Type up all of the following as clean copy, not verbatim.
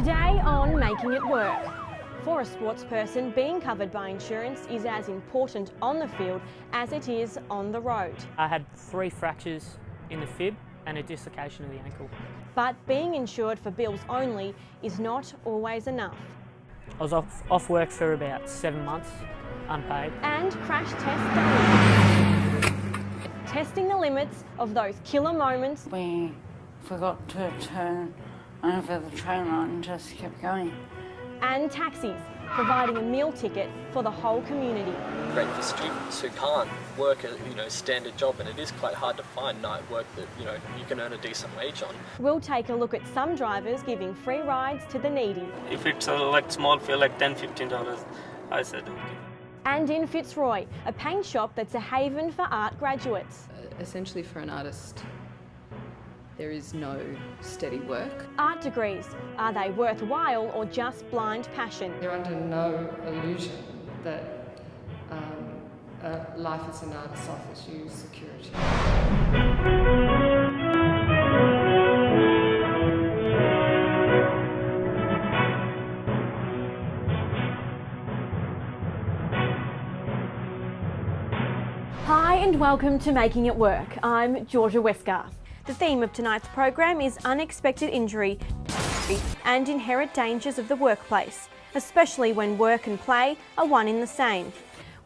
Today on Making It Work. For a sports person, being covered by insurance is as important on the field as it is on the road. I had 3 fractures in the fib and a dislocation of the ankle. But being insured for bills only is not always enough. I was off work for about 7 months, unpaid. And crash test daily. Testing the limits of those killer moments. We forgot to turn over the train line and just kept going. And taxis, providing a meal ticket for the whole community. Great for students who can't work a standard job, and it is quite hard to find night work that you can earn a decent wage on. We'll take a look at some drivers giving free rides to the needy. If it's like small fare like $10-15, I said okay. And in Fitzroy, a paint shop that's a haven for art graduates. Essentially for an artist, there is no steady work. Art degrees, are they worthwhile or just blind passion? You're under no illusion that life as an artist offers you security. Hi and welcome to Making It Work. I'm Georgia Westgarth. The theme of tonight's program is unexpected injury and inherent dangers of the workplace, especially when work and play are one in the same.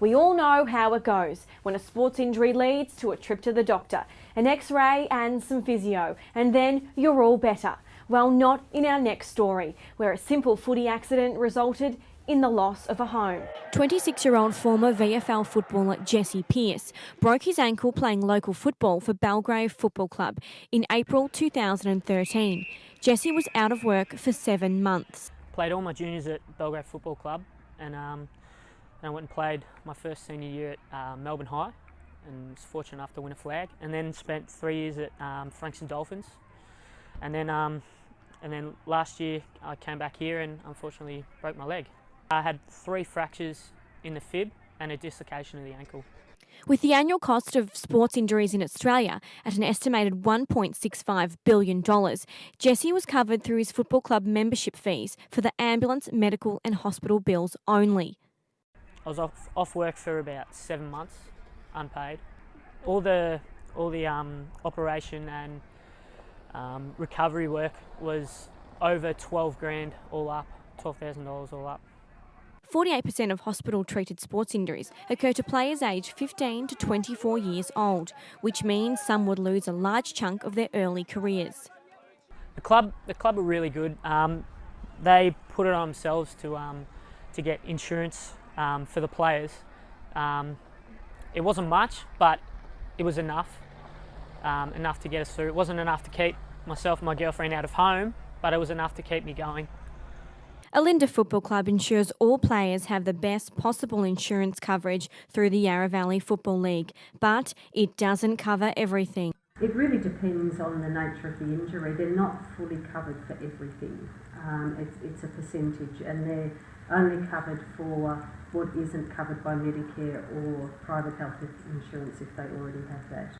We all know how it goes when a sports injury leads to a trip to the doctor, an x-ray and some physio, and then you're all better. Well, not in our next story, where a simple footy accident resulted in the loss of a home. 26-year-old former VFL footballer Jesse Pearce broke his ankle playing local football for Belgrave Football Club in April 2013. Jesse was out of work for 7 months. Played all my juniors at Belgrave Football Club, and I went and played my first senior year at Melbourne High, and was fortunate enough to win a flag. And then spent 3 years at Frankston Dolphins, and then last year I came back here and unfortunately broke my leg. I had 3 fractures in the fib and a dislocation of the ankle. With the annual cost of sports injuries in Australia at an estimated $1.65 billion, Jesse was covered through his football club membership fees for the ambulance, medical and hospital bills only. I was off work for about 7 months, unpaid. All the operation and recovery work was over 12 grand all up, $12,000 all up. 48% of hospital-treated sports injuries occur to players aged 15 to 24 years old, which means some would lose a large chunk of their early careers. The club are really good. They put it on themselves to get insurance for the players. It wasn't much, but it was enough to get us through. It wasn't enough to keep myself and my girlfriend out of home, but it was enough to keep me going. Alinda Football Club ensures all players have the best possible insurance coverage through the Yarra Valley Football League, but it doesn't cover everything. It really depends on the nature of the injury. They're not fully covered for everything. It's a percentage, and they're only covered for what isn't covered by Medicare or private health insurance if they already have that.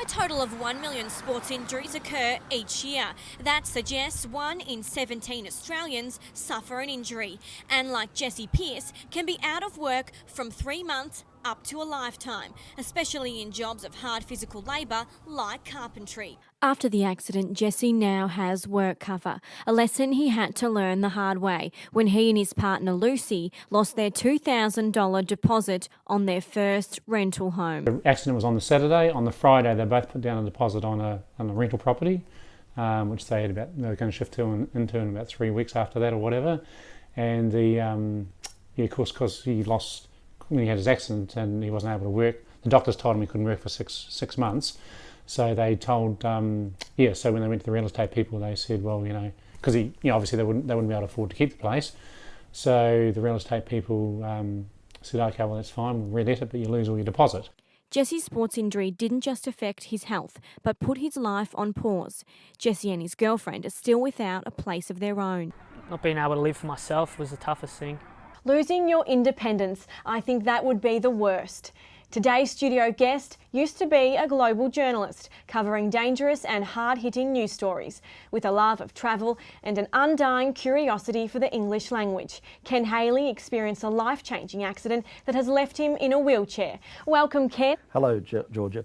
A total of 1 million sports injuries occur each year. That suggests 1 in 17 Australians suffer an injury, and like Jesse Pearce, can be out of work from 3 months up to a lifetime, especially in jobs of hard physical labour like carpentry. After the accident, Jesse now has work cover, a lesson he had to learn the hard way when he and his partner Lucy lost their $2,000 deposit on their first rental home. The accident was on the Saturday. On the Friday, they both put down a deposit on a rental property, which they were going to shift into in about 3 weeks after that or whatever. And of course, because he lost when he had his accident and he wasn't able to work, the doctors told him he couldn't work for six months. So they told, so when they went to the real estate people, they said, well, because obviously they wouldn't be able to afford to keep the place. So the real estate people said, okay, well, that's fine, we'll relet it, but you lose all your deposit. Jesse's sports injury didn't just affect his health, but put his life on pause. Jesse and his girlfriend are still without a place of their own. Not being able to live for myself was the toughest thing. Losing your independence, I think that would be the worst. Today's studio guest used to be a global journalist covering dangerous and hard-hitting news stories. With a love of travel and an undying curiosity for the English language, Ken Haley experienced a life-changing accident that has left him in a wheelchair. Welcome, Ken. Hello, Georgia.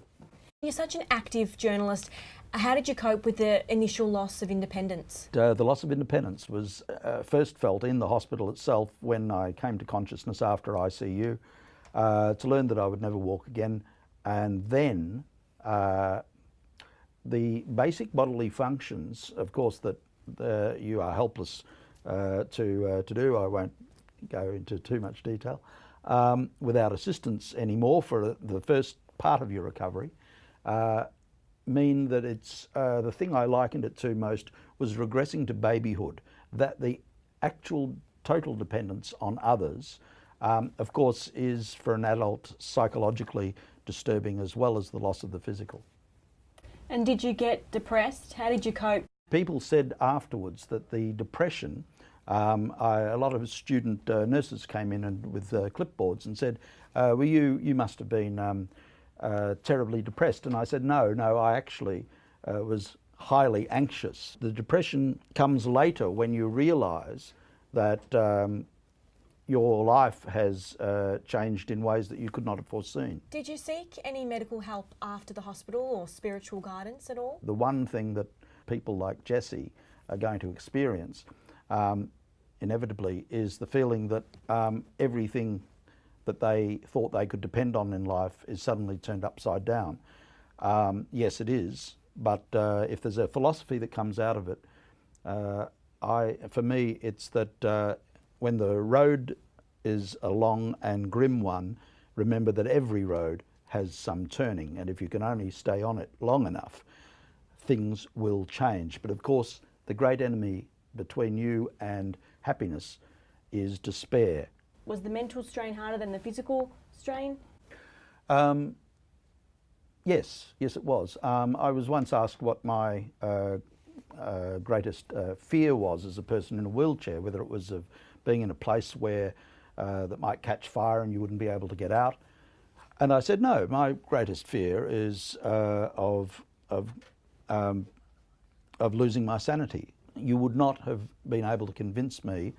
You're such an active journalist. How did you cope with the initial loss of independence? The loss of independence was first felt in the hospital itself when I came to consciousness after ICU. To learn that I would never walk again, and then the basic bodily functions, of course, that you are helpless to do. I won't go into too much detail. Without assistance anymore for the first part of your recovery, mean that it's the thing I likened it to most was regressing to babyhood. That the actual total dependence on others, of course, is for an adult psychologically disturbing as well as the loss of the physical. And did you get depressed? How did you cope? People said afterwards that the depression, a lot of student nurses came in and with clipboards and said, well, you must have been terribly depressed. And I said, no, I actually was highly anxious. The depression comes later when you realise that your life has changed in ways that you could not have foreseen. Did you seek any medical help after the hospital or spiritual guidance at all? The one thing that people like Jessie are going to experience inevitably is the feeling that everything that they thought they could depend on in life is suddenly turned upside down. Yes, it is, but if there's a philosophy that comes out of it, for me, it's that when the road is a long and grim one, remember that every road has some turning, and if you can only stay on it long enough, things will change. But of course, the great enemy between you and happiness is despair. Was the mental strain harder than the physical strain? Yes, it was. I was once asked what my greatest fear was as a person in a wheelchair, whether it was of being in a place where that might catch fire and you wouldn't be able to get out. And I said, no, my greatest fear is of losing my sanity. You would not have been able to convince me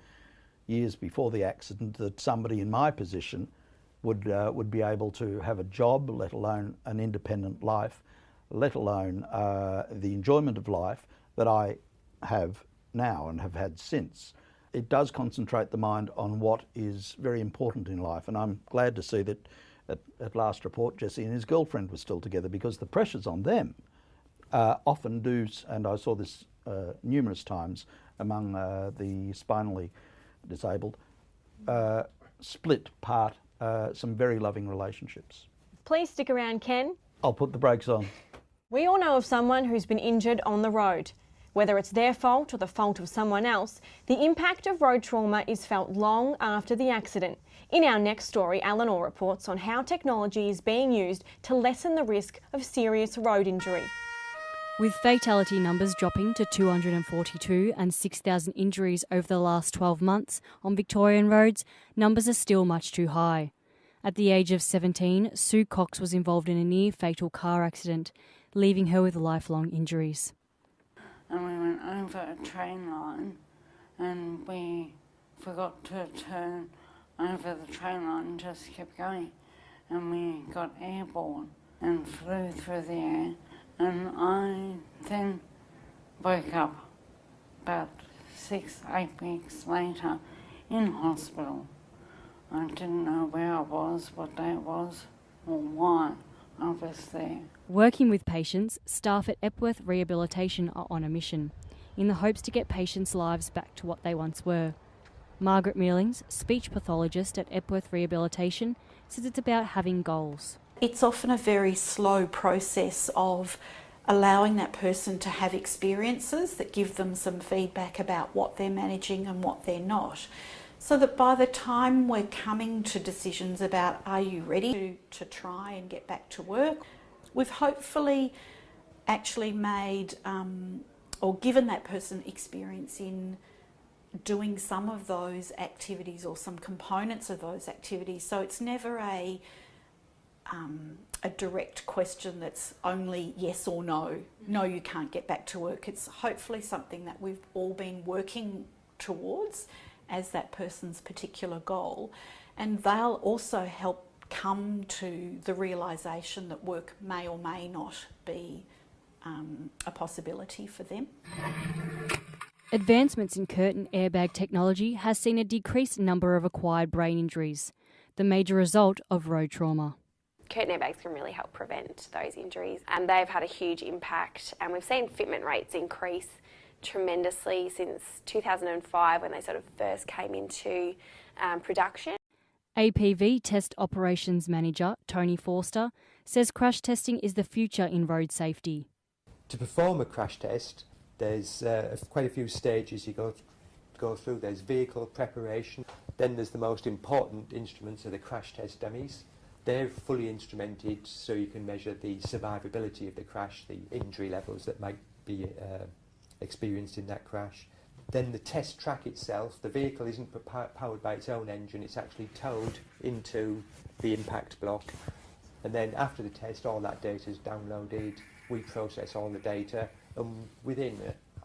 years before the accident that somebody in my position would be able to have a job, let alone an independent life, let alone the enjoyment of life that I have now and have had since. It does concentrate the mind on what is very important in life, and I'm glad to see that at last report Jessie and his girlfriend were still together, because the pressures on them often do, and I saw this numerous times among the spinally disabled, split part some very loving relationships. Please stick around, Ken. I'll put the brakes on. We all know of someone who's been injured on the road. Whether it's their fault or the fault of someone else, the impact of road trauma is felt long after the accident. In our next story, Eleanor reports on how technology is being used to lessen the risk of serious road injury. With fatality numbers dropping to 242 and 6,000 injuries over the last 12 months on Victorian roads, numbers are still much too high. At the age of 17, Sue Cox was involved in a near-fatal car accident, leaving her with lifelong injuries. And we went over a train line and we forgot to turn over the train line and just kept going. And we got airborne and flew through the air. And I then woke up about 6-8 weeks later in hospital. I didn't know where I was, what day it was, or why I was there. Working with patients, staff at Epworth Rehabilitation are on a mission, in the hopes to get patients' lives back to what they once were. Margaret Mealings, speech pathologist at Epworth Rehabilitation, says it's about having goals. It's often a very slow process of allowing that person to have experiences that give them some feedback about what they're managing and what they're not. So that by the time we're coming to decisions about are you ready to try and get back to work, we've hopefully actually made or given that person experience in doing some of those activities or some components of those activities. So it's never a a direct question that's only yes or no. No, you can't get back to work. It's hopefully something that we've all been working towards as that person's particular goal, and they'll also help come to the realisation that work may or may not be a possibility for them. Advancements in curtain airbag technology has seen a decreased number of acquired brain injuries, the major result of road trauma. Curtain airbags can really help prevent those injuries, and they've had a huge impact, and we've seen fitment rates increase tremendously since 2005 when they sort of first came into production. APV Test Operations Manager Tony Forster says crash testing is the future in road safety. To perform a crash test, there's quite a few stages you go through. There's vehicle preparation, then there's the most important instruments are the crash test dummies. They're fully instrumented so you can measure the survivability of the crash, the injury levels that might be experienced in that crash. Then the test track itself, the vehicle isn't powered by its own engine, it's actually towed into the impact block. And then after the test, all that data is downloaded, we process all the data, and within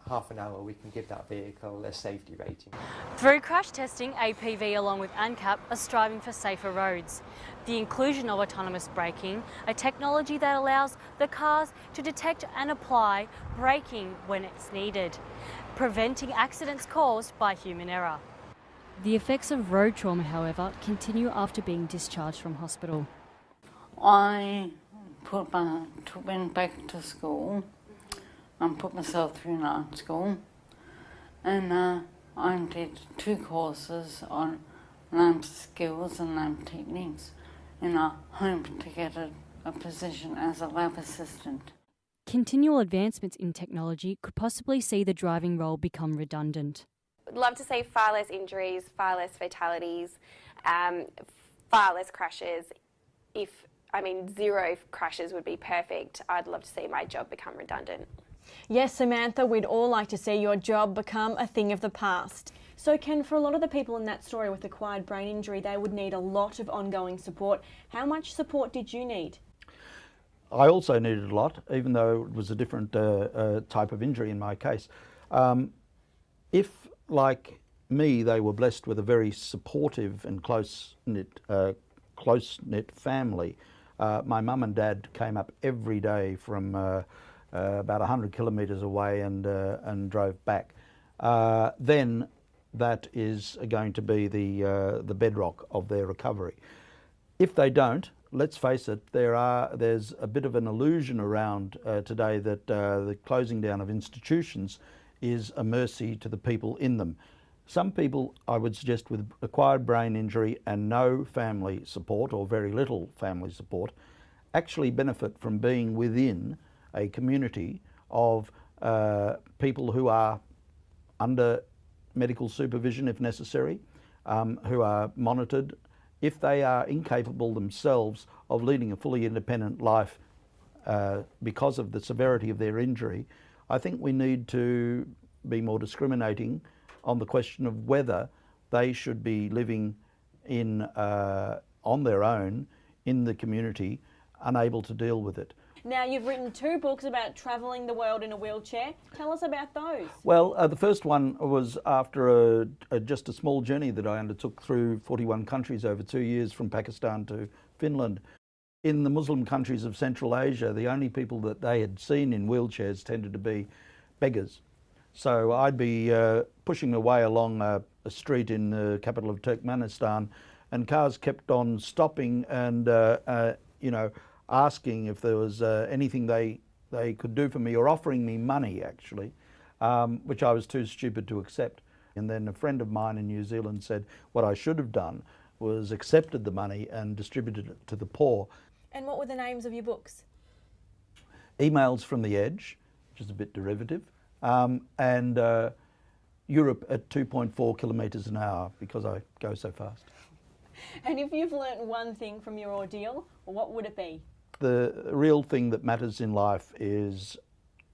half an hour we can give that vehicle a safety rating. Through crash testing, APV along with ANCAP are striving for safer roads. The inclusion of autonomous braking, a technology that allows the cars to detect and apply braking when it's needed, preventing accidents caused by human error. The effects of road trauma, however, continue after being discharged from hospital. I went back to school and put myself through night school, and I did 2 courses on lamp skills and lamp techniques, and I hope to get a position as a lab assistant. Continual advancements in technology could possibly see the driving role become redundant. I'd love to see far less injuries, far less fatalities, far less crashes. 0 crashes would be perfect. I'd love to see my job become redundant. Yes, Samantha, we'd all like to see your job become a thing of the past. So Ken, for a lot of the people in that story with acquired brain injury, they would need a lot of ongoing support. How much support did you need? I also needed a lot, even though it was a different type of injury in my case. If, like me, they were blessed with a very supportive and close-knit family, my mum and dad came up every day from about 100 kilometres away and drove back. Then that is going to be the bedrock of their recovery. If they don't, let's face it, there's a bit of an illusion around today that the closing down of institutions is a mercy to the people in them. Some people, I would suggest, with acquired brain injury and no family support or very little family support, actually benefit from being within a community of people who are under medical supervision if necessary, who are monitored. If they are incapable themselves of leading a fully independent life because of the severity of their injury, I think we need to be more discriminating on the question of whether they should be living on their own in the community, unable to deal with it. Now, you've written 2 books about travelling the world in a wheelchair. Tell us about those. Well, the first one was after just a small journey that I undertook through 41 countries over 2 years from Pakistan to Finland. In the Muslim countries of Central Asia, the only people that they had seen in wheelchairs tended to be beggars. So I'd be pushing away along a street in the capital of Turkmenistan, and cars kept on stopping and, asking if there was anything they could do for me, or offering me money, actually, which I was too stupid to accept. And then a friend of mine in New Zealand said what I should have done was accepted the money and distributed it to the poor. And what were the names of your books? Emails from the Edge, which is a bit derivative, and Europe at 2.4 kilometres an hour, because I go so fast. And if you've learnt one thing from your ordeal, what would it be? The real thing that matters in life is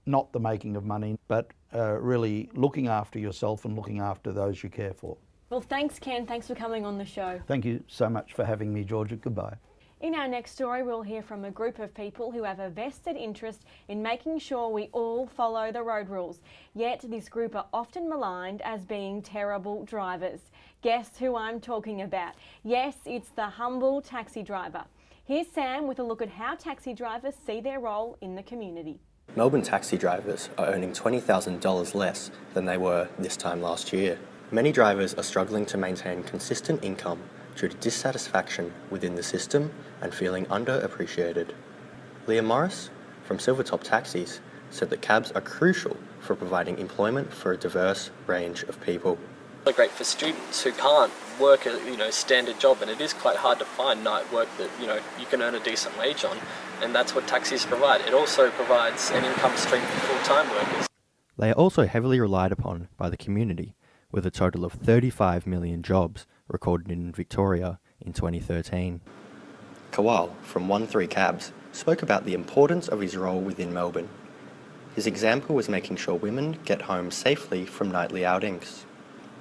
not the making of money, but really looking after yourself and looking after those you care for. Well, thanks, Ken. Thanks for coming on the show. Thank you so much for having me, Georgia. Goodbye. In our next story, we'll hear from a group of people who have a vested interest in making sure we all follow the road rules. Yet this group are often maligned as being terrible drivers. Guess who I'm talking about? Yes, it's the humble taxi driver. Here's Sam with a look at how taxi drivers see their role in the community. Melbourne taxi drivers are earning $20,000 less than they were this time last year. Many drivers are struggling to maintain consistent income due to dissatisfaction within the system and feeling underappreciated. Leah Morris from Silvertop Taxis said that cabs are crucial for providing employment for a diverse range of people. It's great for students who can't work a standard job, and it is quite hard to find night work that you can earn a decent wage on, and that's what taxis provide. It also provides an income stream for full-time workers. They are also heavily relied upon by the community, with a total of 35 million jobs recorded in Victoria in 2013. Kawal from 13 Cabs spoke about the importance of his role within Melbourne. His example was making sure women get home safely from nightly outings.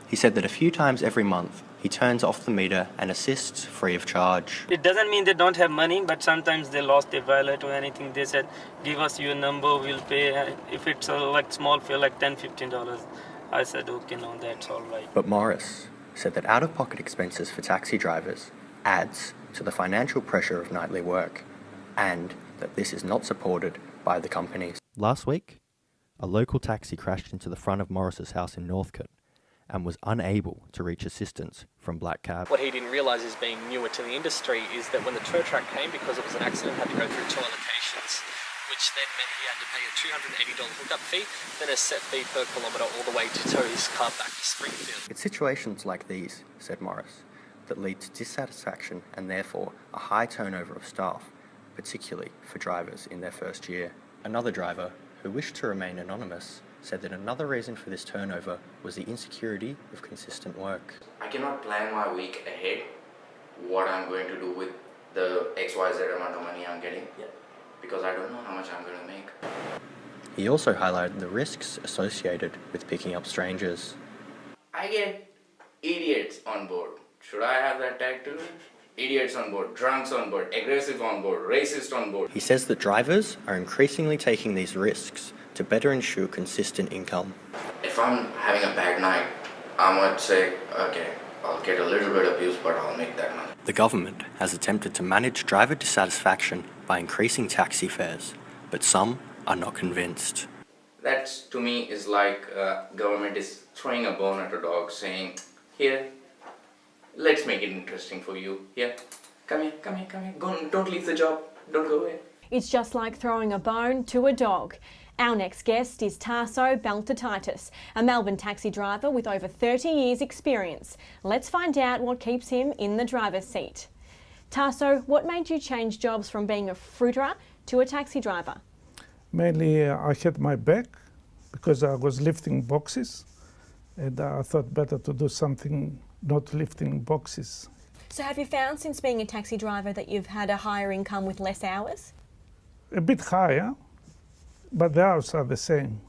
He said that a few times every month he turns off the meter and assists free of charge. It doesn't mean they don't have money, but sometimes they lost their wallet or anything. They said, give us your number, we'll pay. If it's like small fare, like $10, $15. I said, okay, no, that's all right. But Morris said that out-of-pocket expenses for taxi drivers adds to the financial pressure of nightly work, and that this is not supported by the companies. Last week, a local taxi crashed into the front of Morris's house in Northcote and was unable to reach assistance from Black Cab. What he didn't realise is, being newer to the industry, is that when the tow truck came, because it was an accident, had to go through 2 locations, which then meant he had to pay a $280 hookup fee, then a set fee per kilometre all the way to tow his car back to Springfield. It's situations like these, said Morris, that lead to dissatisfaction and therefore a high turnover of staff, particularly for drivers in their first year. Another driver, who wished to remain anonymous, said that another reason for this turnover was the insecurity of consistent work. I cannot plan my week ahead, what I'm going to do with the XYZ amount of money I'm getting, because I don't know how much I'm going to make. He also highlighted the risks associated with picking up strangers. I get idiots on board. Should I have that tag too? Idiots on board, drunks on board, aggressive on board, racist on board. He says that drivers are increasingly taking these risks to better ensure consistent income. If I'm having a bad night, I might say, okay, I'll get a little bit abused, but I'll make that money. The government has attempted to manage driver dissatisfaction by increasing taxi fares, but some are not convinced. That, to me, is like government is throwing a bone at a dog, saying, here, let's make it interesting for you. Yeah, come here. Don't leave the job. Don't go away. It's just like throwing a bone to a dog. Our next guest is Tasso, a Melbourne taxi driver with over 30 years' experience. Let's find out what keeps him in the driver's seat. Tasso, what made you change jobs from being a fruiterer to a taxi driver? Mainly I hit my back because I was lifting boxes, and I thought better to do something not lifting boxes. So have you found since being a taxi driver that you've had a higher income with less hours? A bit higher, but the hours are the same.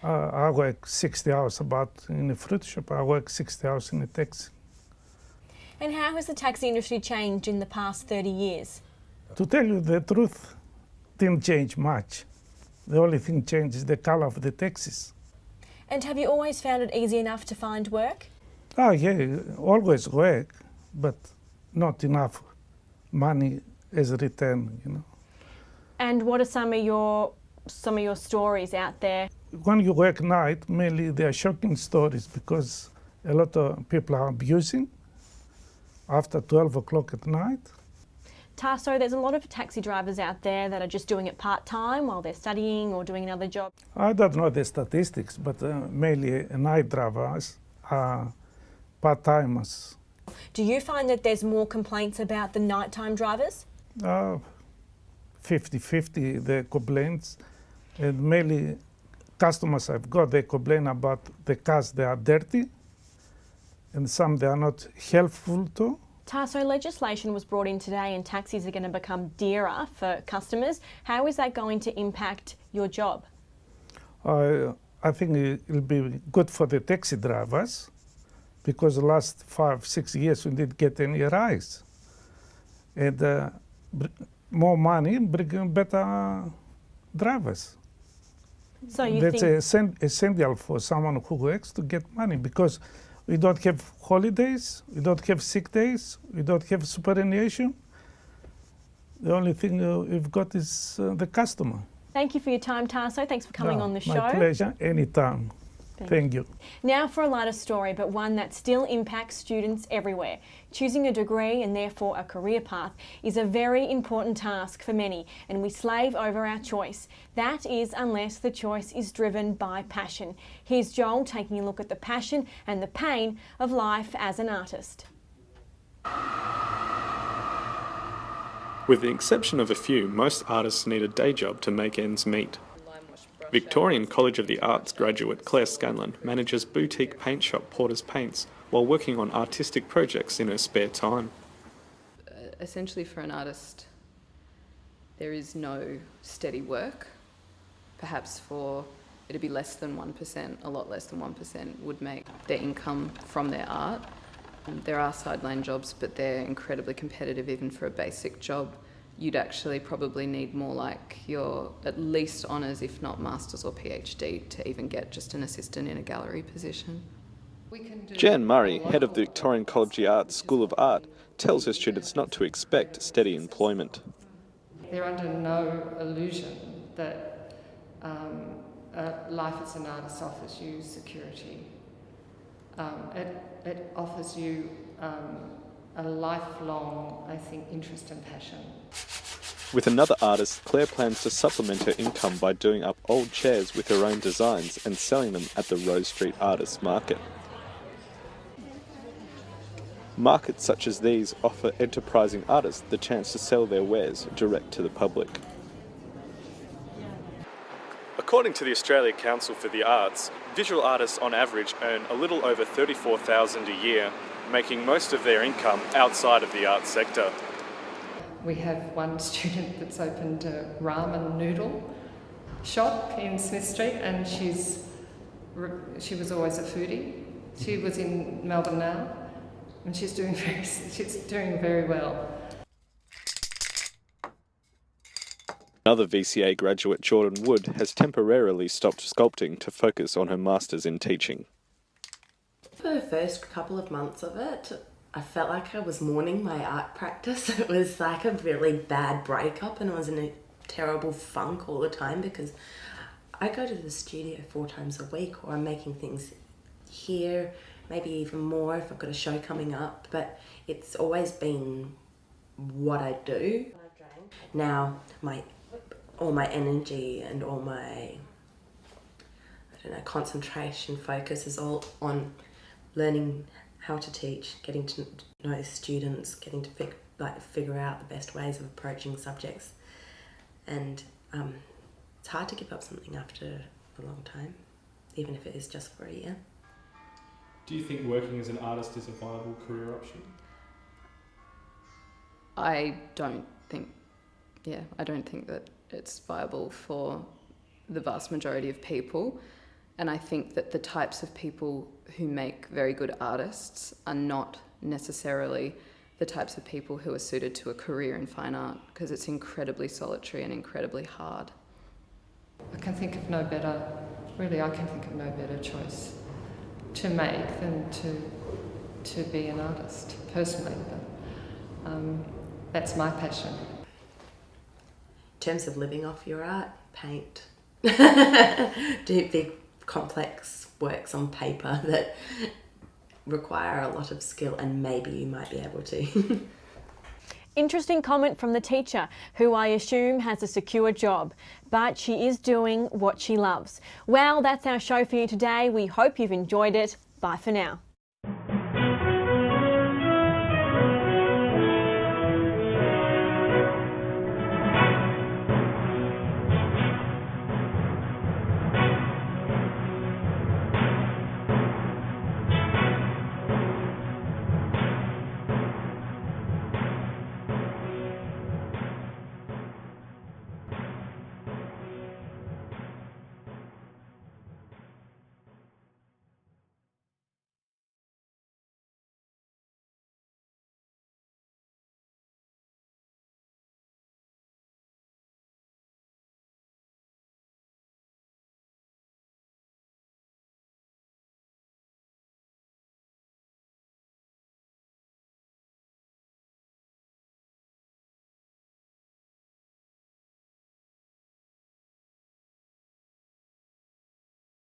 I work 60 hours about in a fruit shop. I work 60 hours in a taxi. And how has the taxi industry changed in the past 30 years? To tell you the truth, didn't change much. The only thing changed is the color of the taxis. And have you always found it easy enough to find work? Oh yeah, always work, but not enough money as return, And what are some of your stories out there? When you work night, mainly they are shocking stories because a lot of people are abusing after 12 o'clock at night. Tasso, there's a lot of taxi drivers out there that are just doing it part-time while they're studying or doing another job. I don't know the statistics, but mainly night drivers are part-timers. Do you find that there's more complaints about the nighttime drivers? 50-50 the complaints, and mainly customers I've got, they complain about the cars, they are dirty, and some they are not helpful to. Tasso, legislation was brought in today and taxis are going to become dearer for customers. How is that going to impact your job? I think it'll be good for the taxi drivers because the last 5-6 years we didn't get any rise. And more money, bring better drivers. So you That's think essential for someone who works to get money, because we don't have holidays, we don't have sick days, we don't have superannuation. The only thing we've got is the customer. Thank you for your time, Tasso. Thanks for coming on the show. My pleasure, anytime. Thank you. Now for a lighter story, but one that still impacts students everywhere. Choosing a degree and therefore a career path is a very important task for many, and we slave over our choice. That is unless the choice is driven by passion. Here's Joel taking a look at the passion and the pain of life as an artist. With the exception of a few, most artists need a day job to make ends meet. Victorian College of the Arts graduate Claire Scanlon manages boutique paint shop Porter's Paints while working on artistic projects in her spare time. Essentially, for an artist, there is no steady work. Perhaps for it'd be less than 1%, a lot less than 1% would make their income from their art. There are sideline jobs, but they're incredibly competitive even for a basic job. You'd actually probably need more like your at least honours, if not masters or PhD, to even get just an assistant in a gallery position. Jan Murray, head of the Victorian College of the Arts School of Art, tells her students not to expect steady employment. They're under no illusion that life as an artist offers you security. It offers you a lifelong, I think, interest and passion. With another artist, Claire plans to supplement her income by doing up old chairs with her own designs and selling them at the Rose Street Artists Market. Markets such as these offer enterprising artists the chance to sell their wares direct to the public. According to the Australia Council for the Arts, visual artists on average earn a little over $34,000 a year, making most of their income outside of the arts sector. We have one student that's opened a ramen noodle shop in Smith Street, and she was always a foodie. She was in Melbourne now, and she's doing very well. Another VCA graduate, Jordan Wood, has temporarily stopped sculpting to focus on her masters in teaching. For the first couple of months of it, I felt like I was mourning my art practice. It was like a really bad breakup, and I was in a terrible funk all the time because I go to the studio 4 times a week, or I'm making things here, maybe even more if I've got a show coming up, but it's always been what I do. Now, all my energy and all my, concentration, focus is all on learning how to teach, getting to know students, getting to figure out the best ways of approaching subjects. And it's hard to give up something after a long time, even if it is just for a year. Do you think working as an artist is a viable career option? I don't think that it's viable for the vast majority of people. And I think that the types of people who make very good artists are not necessarily the types of people who are suited to a career in fine art, because it's incredibly solitary and incredibly hard. I can think of no better choice to make than to be an artist, personally. But that's my passion. In terms of living off your art, paint. Do big complex works on paper that require a lot of skill, and maybe you might be able to. Interesting comment from the teacher, who I assume has a secure job, but she is doing what she loves. Well, that's our show for you today. We hope you've enjoyed it. Bye for now.